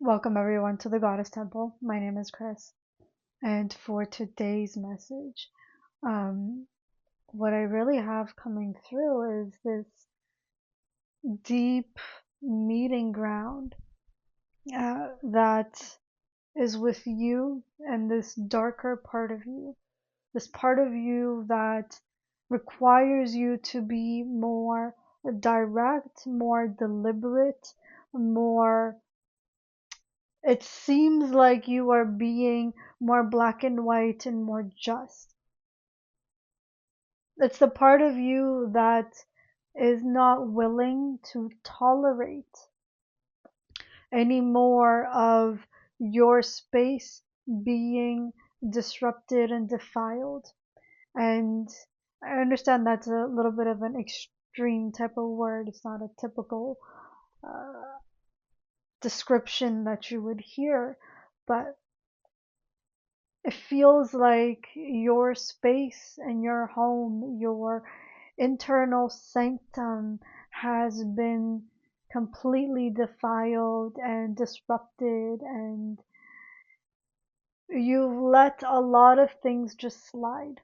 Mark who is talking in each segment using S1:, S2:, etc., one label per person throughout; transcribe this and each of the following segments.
S1: Welcome everyone to the Goddess Temple. My name is Chris, and for today's message, um, what I really have coming through is this deep meeting ground that is with you and this darker part of you, this part of you that requires you to be more direct, more deliberate, more it seems like you are being more black and white and more just. It's the part of you that is not willing to tolerate any more of your space being disrupted and defiled. And I understand that's a little bit of an extreme type of word. It's not a typical uh, description that you would hear, but it feels like your space and your home, your internal sanctum has been completely defiled and disrupted, and you've let a lot of things just slide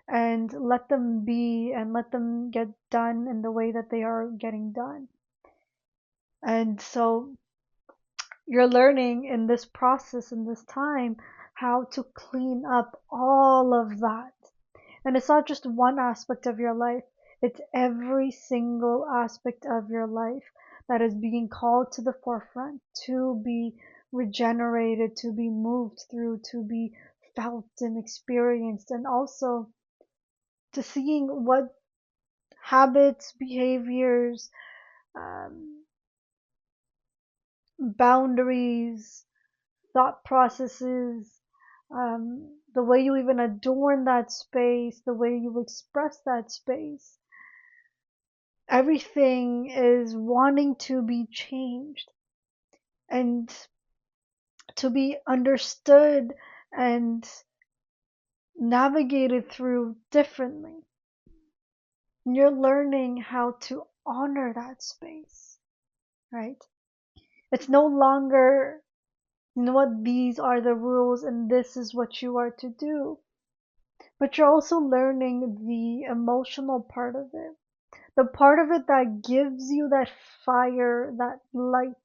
S1: and let them be and let them get done in the way that they are getting done. And so you're learning in this process, in this time, how to clean up all of that. And it's not just one aspect of your life, it's every single aspect of your life that is being called to the forefront to be regenerated, to be moved through, to be felt and experienced, and also to seeing what habits, behaviors, um, boundaries, thought processes, the way you even adorn that space, the way you express that space, everything is wanting to be changed and to be understood and navigated through differently. And you're learning how to honor that space, right? It's no longer, you know what, these are the rules and this is what you are to do. But you're also learning the emotional part of it, the part of it that gives you that fire, that light,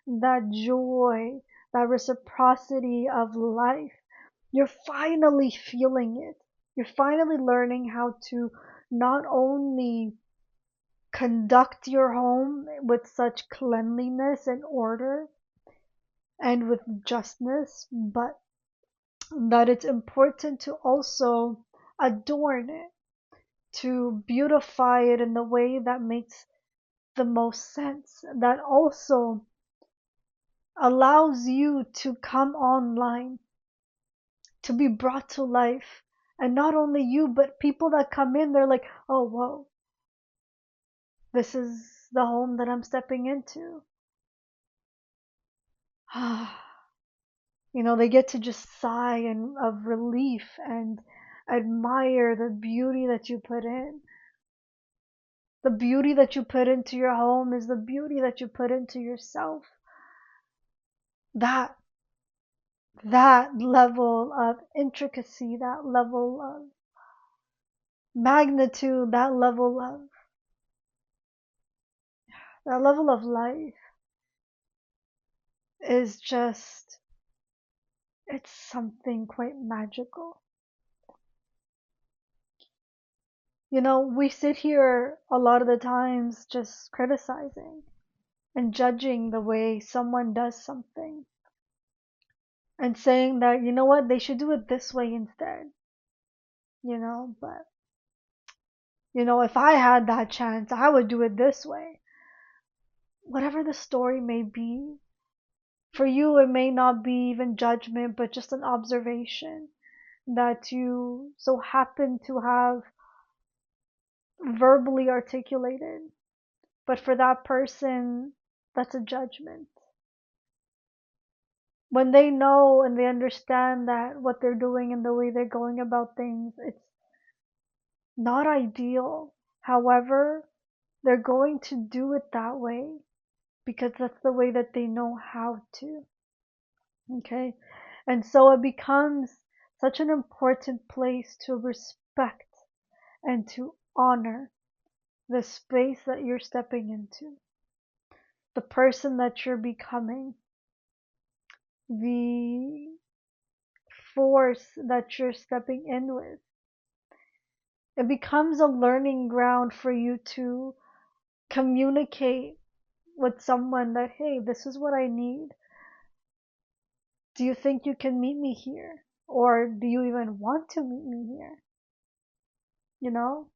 S1: that joy, that reciprocity of life. You're finally feeling it. You're finally learning how to not only conduct your home with such cleanliness and order and with justness, but that it's important to also adorn it, to beautify it in the way that makes the most sense, that also allows you to come online, to be brought to life. And not only you, but people that come in, they're like, oh, whoa, this is the home that I'm stepping into. They get to just sigh and of relief and admire the beauty that you put in. The beauty that you put into your home is the beauty that you put into yourself. That that level of intricacy, magnitude, that level of life is just, it's something quite magical. We sit here a lot of the times just criticizing and judging the way someone does something and saying that, you know what, they should do it this way instead, but if I had that chance, I would do it this way. Whatever the story may be, for you, it may not be even judgment, but just an observation that you so happen to have verbally articulated. But for that person, that's a judgment. When they know and they understand that what they're doing and the way they're going about things, it's not ideal. However, they're going to do it that way because that's the way that they know how to. Okay. And so it becomes such an important place to respect and to honor the space that you're stepping into, the person that you're becoming, the force that you're stepping in with. It becomes a learning ground for you to communicate with someone that, hey, this is what I need. Do you think you can meet me here? Or do you even want to meet me here? You know?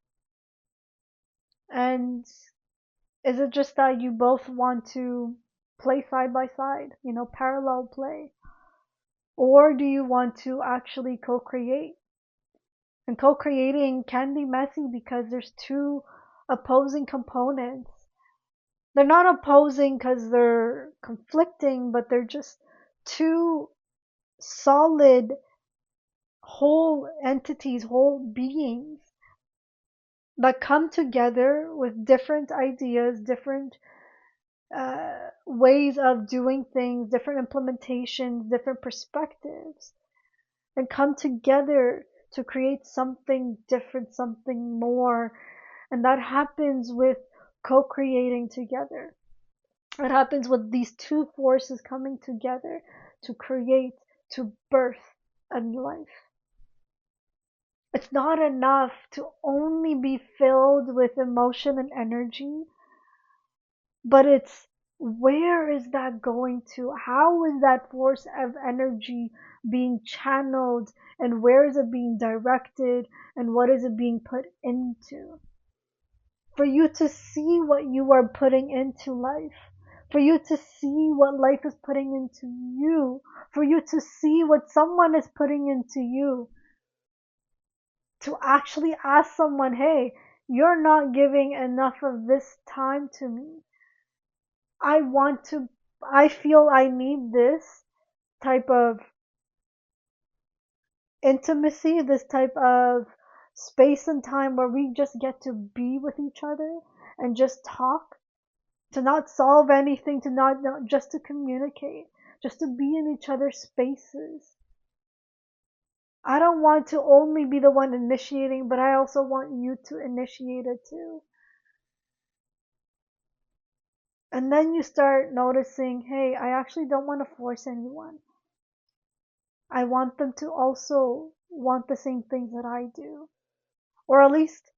S1: And is it just that you both want to play side by side, parallel play? Or do you want to actually co create? And co creating can be messy because there's two opposing components. They're not opposing because they're conflicting, but they're just two solid whole entities, whole beings that come together with different ideas, different ways of doing things, different implementations, different perspectives, and come together to create something different, something more. And that happens with co creating together. It happens with these two forces coming together to create, to birth a new life. It's not enough to only be filled with emotion and energy, but it's where is that going to? How is that force of energy being channeled, and where is it being directed, and what is it being put into? For you to see what you are putting into life, for you to see what life is putting into you, for you to see what someone is putting into you, to actually ask someone, hey, you're not giving enough of this time to me. I want to, I feel I need this type of intimacy, this type of space and time where we just get to be with each other and just talk, to not solve anything, to not just to communicate, just to be in each other's spaces. I don't want to only be the one initiating, but I also want you to initiate it too. And then you start noticing, hey, I actually don't want to force anyone. I want them to also want the same things that I do, or at least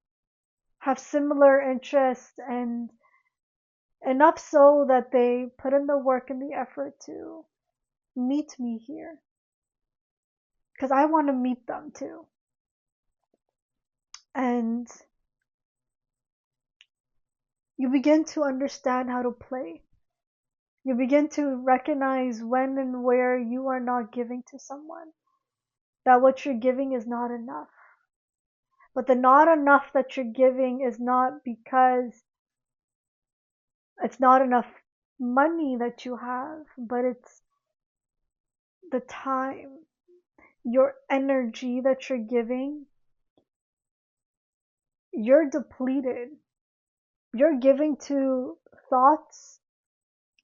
S1: have similar interests, and enough so that they put in the work and the effort to meet me here. Because I want to meet them too. And you begin to understand how to play. You begin to recognize when and where you are not giving to someone, that what you're giving is not enough. But the not enough that you're giving is not because it's not enough money that you have, but it's the time, your energy that you're giving. You're depleted. You're giving to thoughts,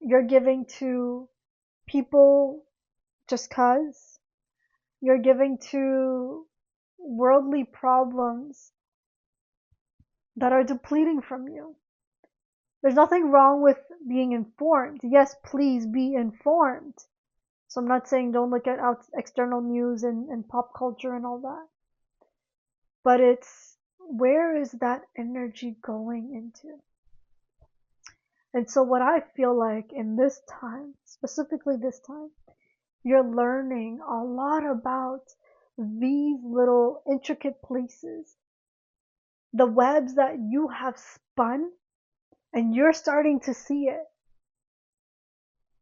S1: you're giving to people just cause, you're giving to worldly problems that are depleting from you. There's nothing wrong with being informed. Yes, please be informed. So I'm not saying don't look at external news and pop culture and all that. But it's, where is that energy going into? And so what I feel like in this time, specifically this time, you're learning a lot about these little intricate places, the webs that you have spun, and you're starting to see it.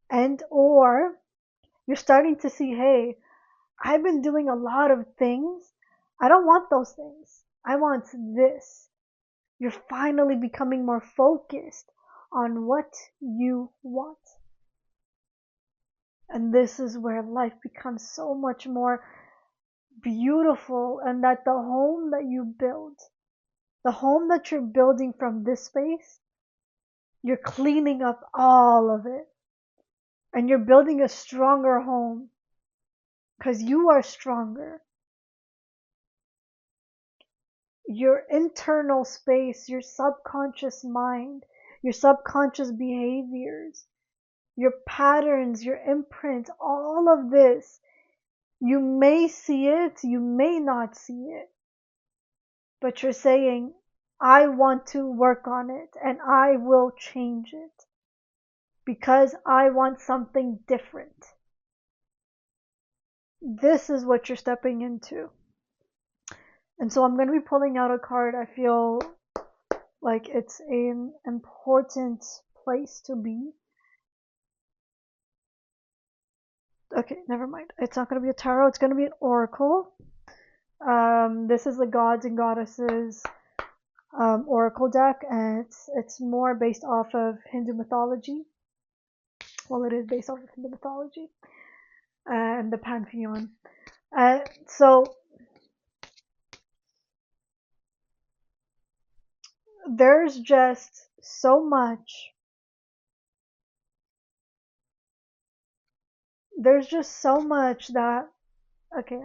S1: And or you're starting to see, hey, I've been doing a lot of things. I don't want those things. I want this. You're finally becoming more focused on what you want. And this is where life becomes so much more beautiful, and that the home that you build, the home that you're building from this space, you're cleaning up all of it, and you're building a stronger home. because you are stronger. Your internal space, your subconscious mind, your subconscious behaviors, your patterns, your imprint, all of this, you may see it, you may not see it, but you're saying, I want to work on it and I will change it because I want something different. This is what you're stepping into. And so I'm going to be pulling out a card. I feel like it's an important place to be. Okay, never mind. It's not going to be a tarot. It's going to be an oracle. This is the gods and goddesses oracle deck, and it's more based off of Hindu mythology. Well, it is based off of Hindu mythology and the pantheon. So there's just so much. There's just so much that. Okay,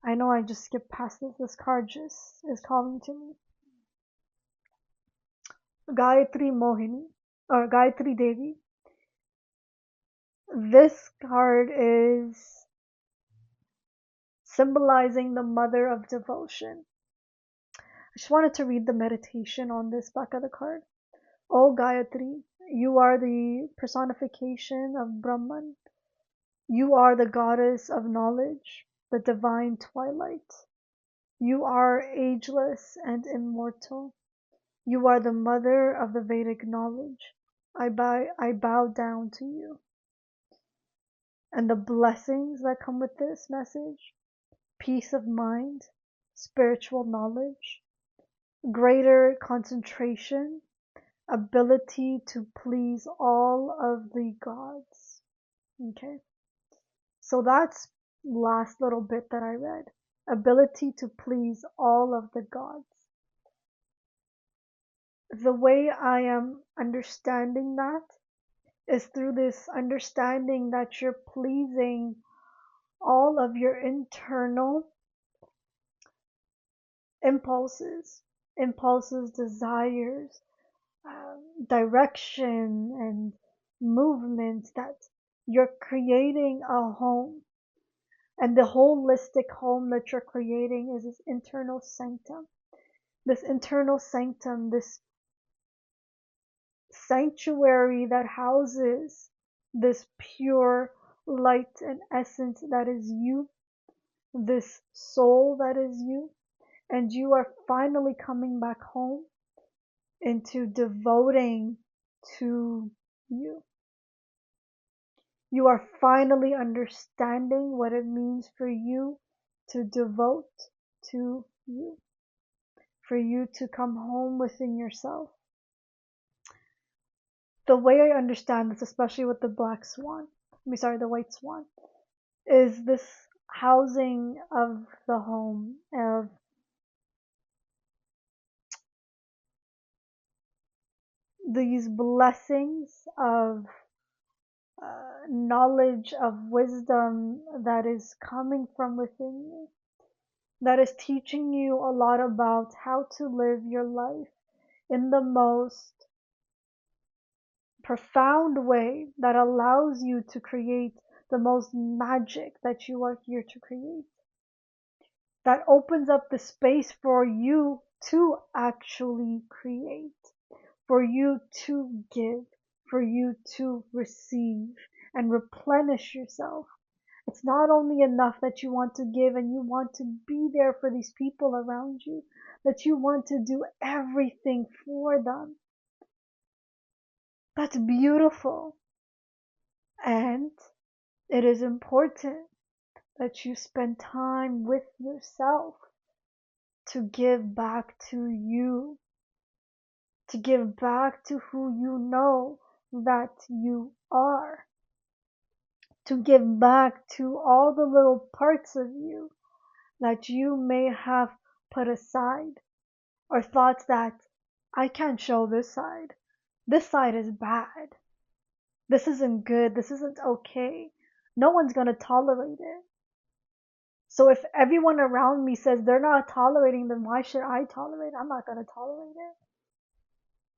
S1: I know I just skipped past this. This card just is calling to me. Gayatri Mohini, or Gayatri Devi. This card is symbolizing the mother of devotion. I just wanted to read the meditation on this back of the card. O Gayatri, you are the personification of Brahman. You are the goddess of knowledge, the divine twilight. You are ageless and immortal. You are the mother of the Vedic knowledge. I bow down to you. And the blessings that come with this message: peace of mind, spiritual knowledge, greater concentration, ability to please all of the gods. Okay, so that's last little bit that I read. Ability to please all of the gods. The way I am understanding that is through this understanding that you're pleasing all of your internal impulses, desires, direction, and movement, that you're creating a home. And the holistic home that you're creating is this internal sanctum. This internal sanctum, this sanctuary that houses this pure light and essence that is you, this soul that is you, and you are finally coming back home into devoting to you. You are finally understanding what it means for you to devote to you, for you to come home within yourself. The way I understand this, especially with the the white swan, is this housing of the home, of these blessings of knowledge, of wisdom that is coming from within you, that is teaching you a lot about how to live your life in the most profound way, that allows you to create the most magic that you are here to create, that opens up the space for you to actually create, for you to give, for you to receive and replenish yourself. It's not only enough that you want to give and you want to be there for these people around you, that you want to do everything for them. That's beautiful. And it is important that you spend time with yourself to give back to you, to give back to who you know that you are, to give back to all the little parts of you that you may have put aside, or thought that I can't show this side. This side is bad. This isn't good. This isn't okay. No one's going to tolerate it. So if everyone around me says they're not tolerating, then why should I tolerate? I'm not going to tolerate it.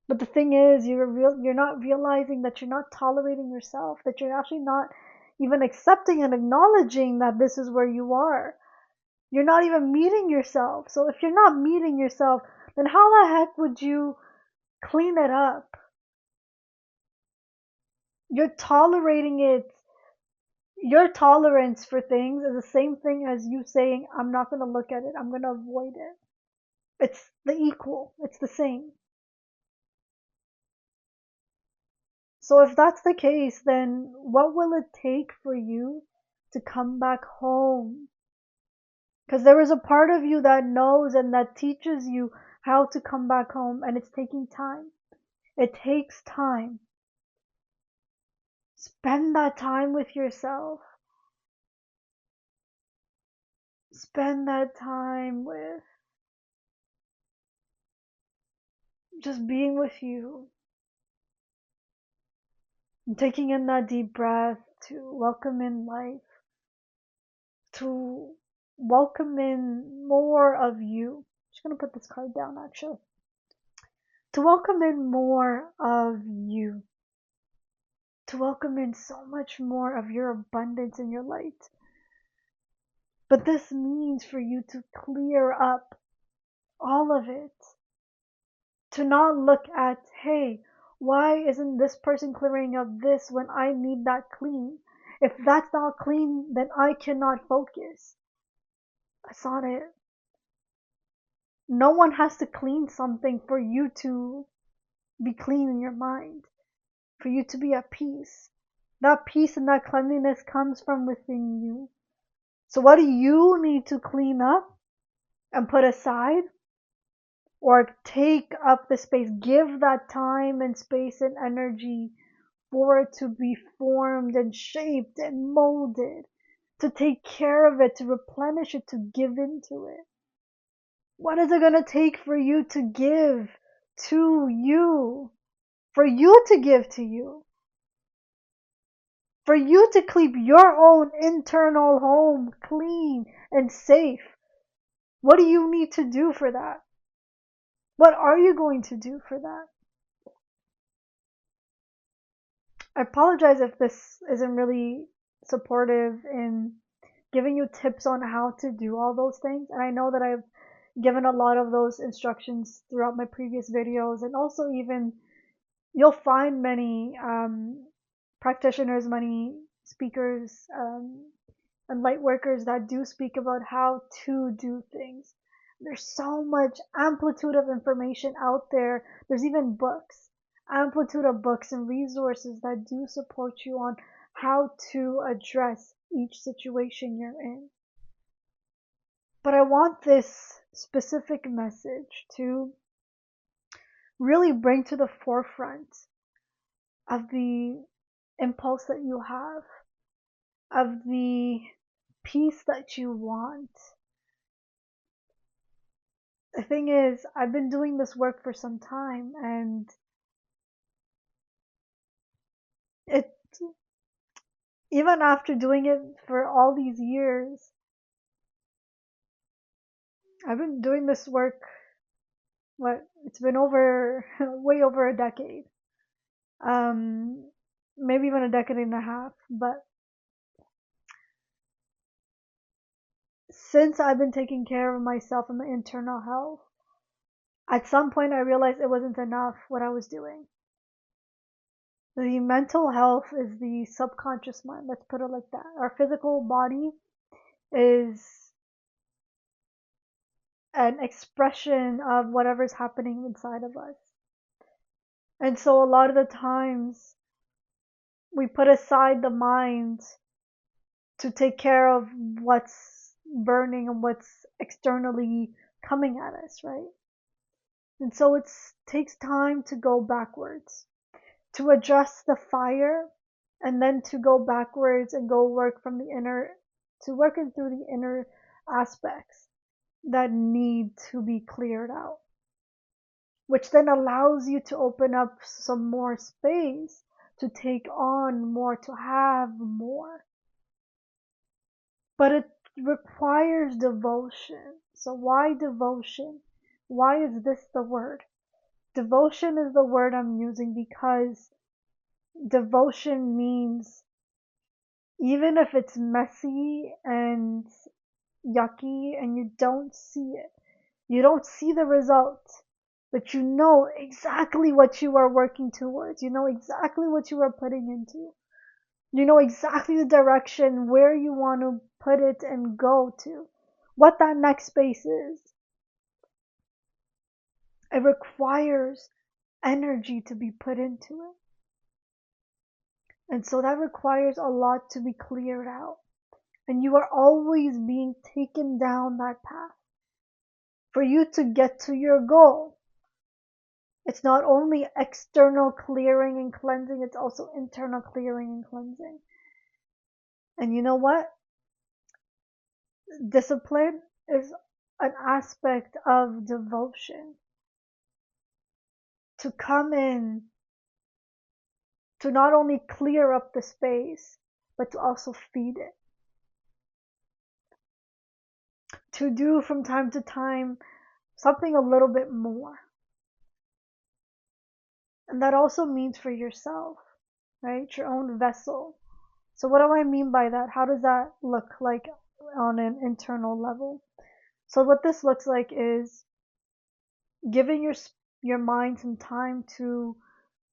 S1: But the thing is, you're not realizing that you're not tolerating yourself, that you're actually not even accepting and acknowledging that this is where you are. You're not even meeting yourself. So if you're not meeting yourself, then how the heck would you clean it up? You're tolerating it. Your tolerance for things is the same thing as you saying, I'm not going to look at it, I'm going to avoid it. It's the equal, it's the same. So if that's the case, then what will it take for you to come back home? Because there is a part of you that knows and that teaches you how to come back home, and it's taking time. It takes time. Spend that time with yourself. Spend that time with just being with you. And taking in that deep breath to welcome in life, to welcome in more of you. I'm just going to put this card down actually. To welcome in more of you. To welcome in so much more of your abundance and your light. But this means for you to clear up all of it. To not look at, hey, why isn't this person clearing up this when I need that clean? If that's not clean, then I cannot focus. That's not it. No one has to clean something for you to be clean in your mind, for you to be at peace. That peace and that cleanliness comes from within you. So what do you need to clean up and put aside? Or take up the space, give that time and space and energy for it to be formed and shaped and molded, to take care of it, to replenish it, to give into it. What is it going to take for you to give to you? For you to give to you? For you to keep your own internal home clean and safe? What do you need to do for that? What are you going to do for that? I apologize if this isn't really supportive in giving you tips on how to do all those things. And I know that I've given a lot of those instructions throughout my previous videos, and also even you'll find many practitioners, many speakers, and light workers that do speak about how to do things. There's so much amplitude of information out there. There's even books, amplitude of books and resources that do support you on how to address each situation you're in. But I want this specific message to really bring to the forefront of the impulse that you have, of the peace that you want. The thing is, I've been doing this work for some time, and it, even after doing it for all these years, I've been doing this work, it's been over, way over a decade. Maybe even a decade and a half, but since I've been taking care of myself and my internal health, at some point I realized it wasn't enough what I was doing. The mental health is the subconscious mind, let's put it like that. Our physical body is an expression of whatever's happening inside of us. And so a lot of the times we put aside the mind to take care of what's burning and what's externally coming at us, right? And so it takes time to go backwards, to address the fire, and then to go backwards and go work from the inner, to working through the inner aspects that need to be cleared out, which then allows you to open up some more space to take on more, to have more. But it requires devotion. So why devotion? Why is this the word? Devotion is the word I'm using because devotion means even if it's messy and yucky and you don't see it, you don't see the result, but you know exactly what you are working towards. You know exactly what you are putting into. You know exactly the direction where you want to put it and go to. What that next space is. It requires energy to be put into it. And so that requires a lot to be cleared out. And you are always being taken down that path for you to get to your goal. It's not only external clearing and cleansing, it's also internal clearing and cleansing. And you know what? Discipline is an aspect of devotion. To come in, to not only clear up the space, but to also feed it. To do from time to time something a little bit more. And that also means for yourself, right? Your own vessel. So what do I mean by that? How does that look like on an internal level? So what this looks like is giving your mind some time to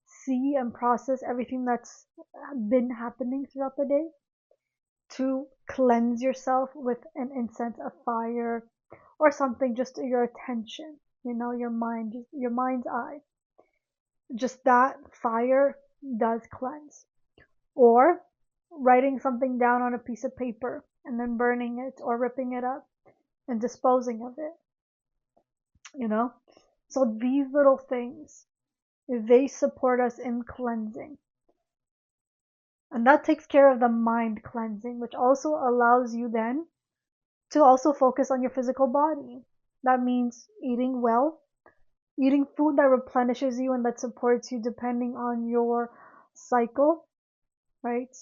S1: see and process everything that's been happening throughout the day, to cleanse yourself with an incense of fire or something just to your attention, your mind, your mind's eye. Just that fire does cleanse. Or writing something down on a piece of paper and then burning it or ripping it up and disposing of it, you know? So these little things, they support us in cleansing. And that takes care of the mind cleansing, which also allows you then to also focus on your physical body. That means eating well, eating food that replenishes you and that supports you depending on your cycle, right?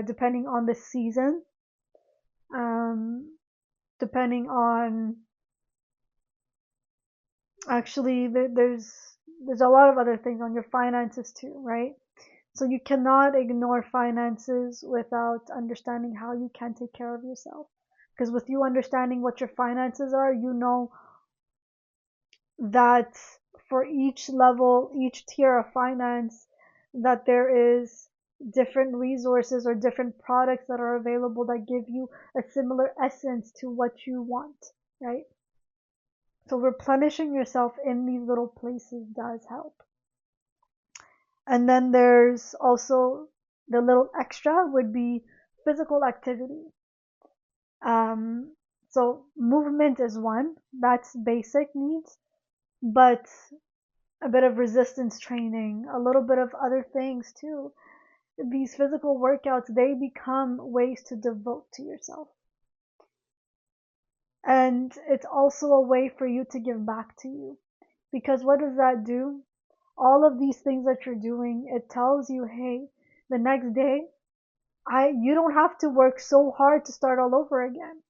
S1: Depending on the season, um, depending on actually there's a lot of other things on your finances too, right? So you cannot ignore finances without understanding how you can take care of yourself. Because with you understanding what your finances are, you know that for each level, each tier of finance, that there is different resources or different products that are available that give you a similar essence to what you want, right? So replenishing yourself in these little places does help. And then there's also the little extra would be physical activity. Um, so movement is one, that's basic needs, but a bit of resistance training, a little bit of other things too. These physical workouts, they become ways to devote to yourself. And it's also a way for you to give back to you. Because what does that do? All of these things that you're doing, it tells you, hey, the next day, you don't have to work so hard to start all over again.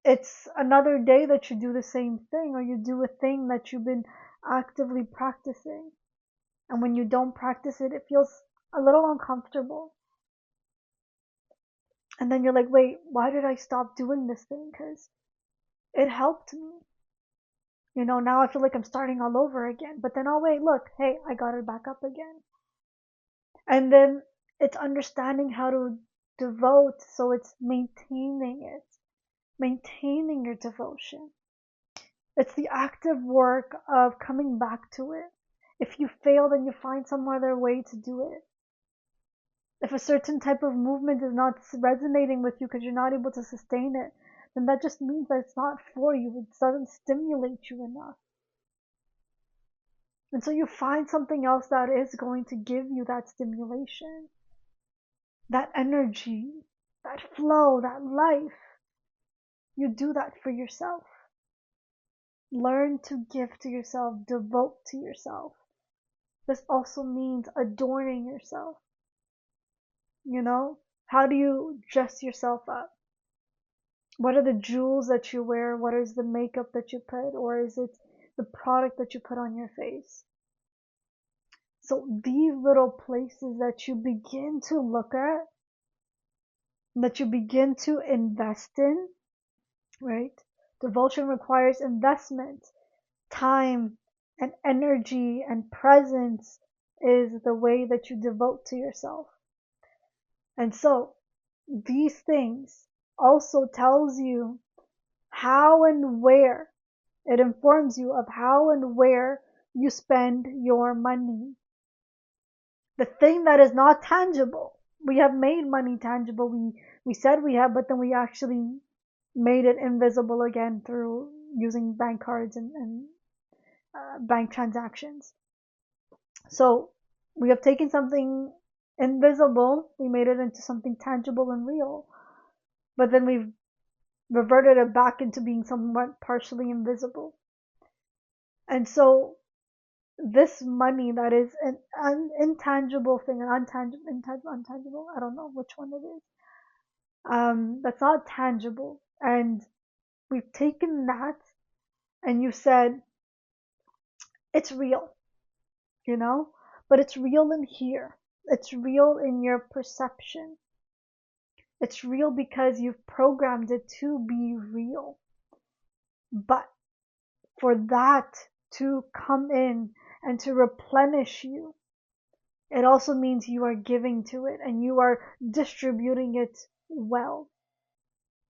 S1: It's another day that you do the same thing, or you do a thing that you've been actively practicing. And when you don't practice it, it feels a little uncomfortable. And then you're like, wait, why did I stop doing this thing? Because it helped me. Now I feel like I'm starting all over again. But then, oh, wait, look, hey, I got it back up again. And then it's understanding how to devote, so it's maintaining your devotion. It's the active work of coming back to it. If you fail, then you find some other way to do it. If a certain type of movement is not resonating with you because you're not able to sustain it, then that just means that it's not for you. It doesn't stimulate you enough. And so you find something else that is going to give you that stimulation, that energy, that flow, that life. You do that for yourself. Learn to give to yourself, devote to yourself. This also means adorning yourself. How do you dress yourself up? What are the jewels that you wear? What is the makeup that you put? Or is it the product that you put on your face? So these little places that you begin to look at, that you begin to invest in, right? Devotion requires investment, time, and energy, and presence is the way that you devote to yourself. And so these things also tells you how and where. It informs you of how and where you spend your money. The thing that is not tangible. We have made money tangible. We said we have, but then we actually made it invisible again through using bank cards and bank transactions. So we have taken something invisible, we made it into something tangible and real, but then we've reverted it back into being somewhat partially invisible. And so this money that is an intangible thing, an untangible, I don't know which one it is, that's not tangible. And we've taken that and you said, it's real, you know, but it's real in here. It's real in your perception. It's real because you've programmed it to be real. But for that to come in and to replenish you, it also means you are giving to it and you are distributing it well.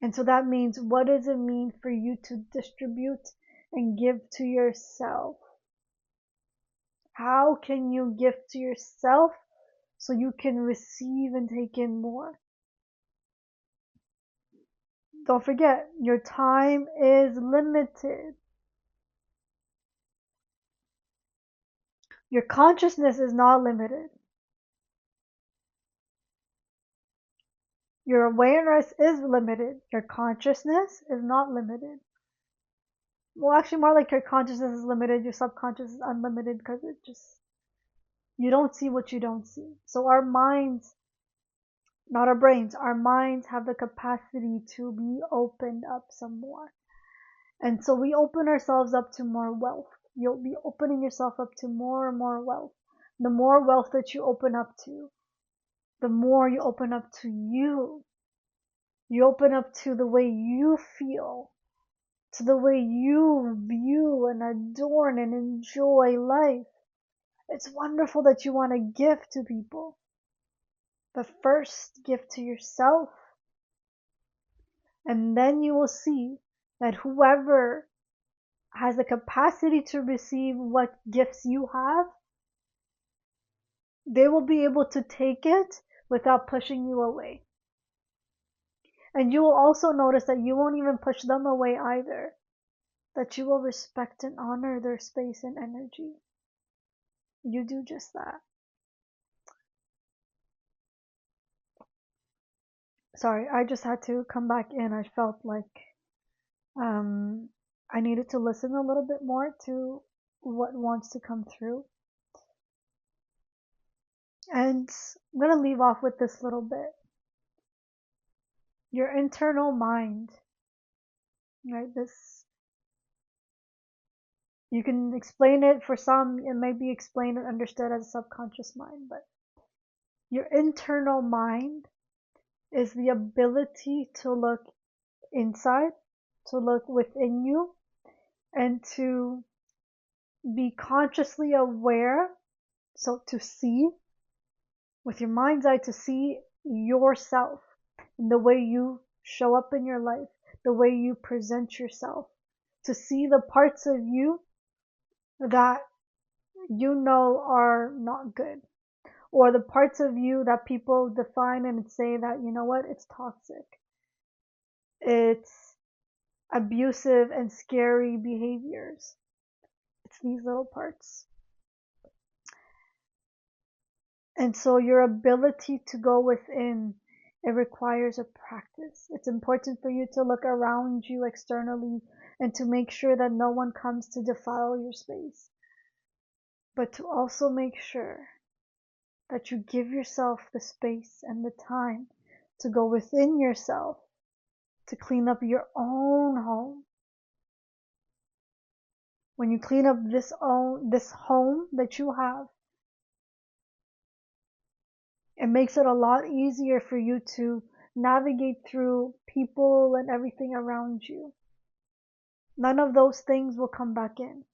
S1: And so that means, what does it mean for you to distribute and give to yourself? How can you give to yourself so you can receive and take in more? Don't forget, your time is limited. Your consciousness is not limited. Your awareness is limited. Your consciousness is not limited. Well, actually, more like your consciousness is limited, your subconscious is unlimited because it just, you don't see what you don't see. So our minds, not our brains, our minds have the capacity to be opened up some more. And so we open ourselves up to more wealth. You'll be opening yourself up to more and more wealth. The more wealth that you open up to, the more you open up to you. You open up to the way you feel, to the way you view and adorn and enjoy life. It's wonderful that you want to give to people, but first give to yourself. And then you will see that whoever has the capacity to receive what gifts you have, they will be able to take it without pushing you away. And you will also notice that you won't even push them away either, that you will respect and honor their space and energy. You do just that. Sorry, I just had to come back in. I felt like I needed to listen a little bit more to what wants to come through. And I'm going to leave off with this little bit. Your internal mind, right? This, you can explain it, for some, it may be explained and understood as a subconscious mind, but your internal mind is the ability to look inside, to look within you, and to be consciously aware, so to see, with your mind's eye, to see yourself in the way you show up in your life, the way you present yourself, to see the parts of you that you know are not good, or the parts of you that people define and say that, you know what, it's toxic, it's abusive and scary behaviors. It's these little parts. And so your ability to go within, it requires a practice. It's important for you to look around you externally and to make sure that no one comes to defile your space, but to also make sure that you give yourself the space and the time to go within yourself, to clean up your own home. When you clean up this home that you have, it makes it a lot easier for you to navigate through people and everything around you. None of those things will come back in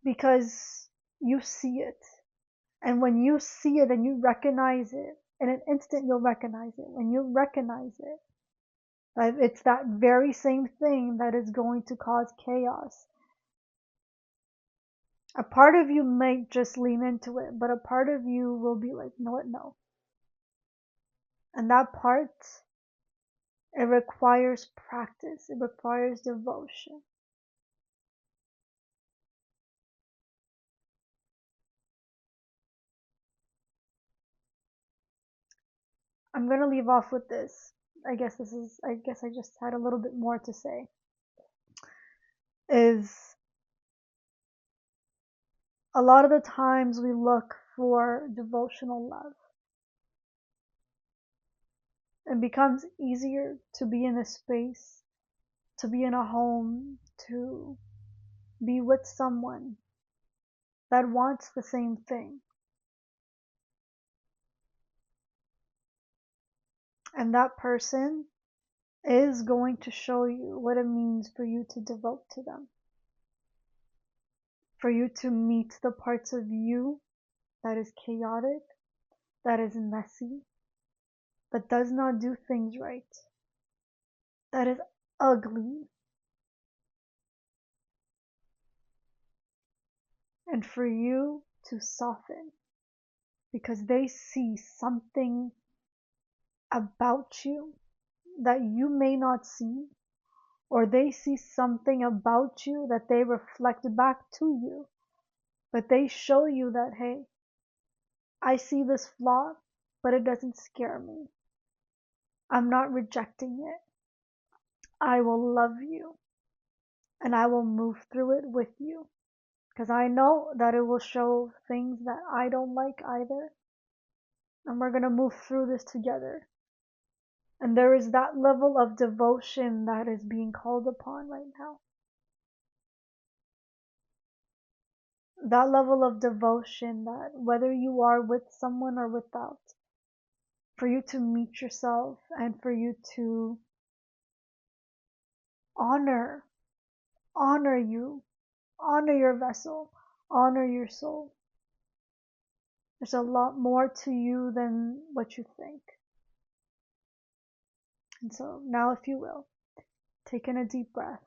S1: because you see it. And when you see it and you recognize it, in an instant you'll recognize it. When you recognize it, it's that very same thing that is going to cause chaos. A part of you might just lean into it, but a part of you will be like, no, no. And that part, it requires practice. It requires devotion. I'm going to leave off with this. I guess I just had a little bit more to say. Is a lot of the times we look for devotional love. It becomes easier to be in a space, to be in a home, to be with someone that wants the same thing. And that person is going to show you what it means for you to devote to them. For you to meet the parts of you that is chaotic, that is messy, that does not do things right, that is ugly. And for you to soften because they see something about you that you may not see, or they see something about you that they reflect back to you, but they show you that, hey, I see this flaw, but it doesn't scare me. I'm not rejecting it. I will love you and I will move through it with you because I know that it will show things that I don't like either. And we're going to move through this together. And there is that level of devotion that is being called upon right now. That level of devotion that whether you are with someone or without, for you to meet yourself and for you to honor you, honor your vessel, honor your soul. There's a lot more to you than what you think. And so now, if you will, take in a deep breath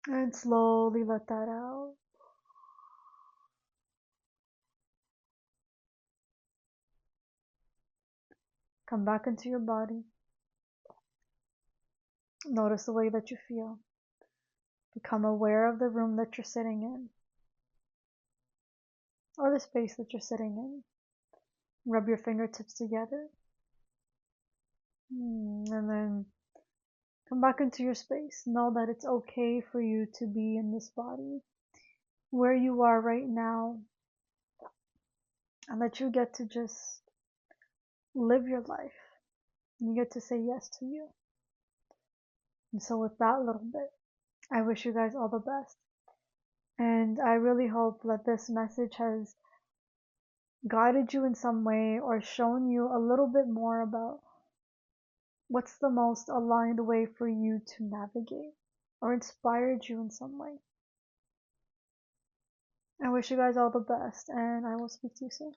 S1: and slowly let that out. Come back into your body. Notice the way that you feel. Become aware of the room that you're sitting in, or the space that you're sitting in. Rub your fingertips together. And then come back into your space. Know that it's okay for you to be in this body, where you are right now, and that you get to just live your life. You get to say yes to you. And so with that little bit, I wish you guys all the best. And I really hope that this message has guided you in some way or shown you a little bit more about what's the most aligned way for you to navigate or inspired you in some way. I wish you guys all the best and I will speak to you soon.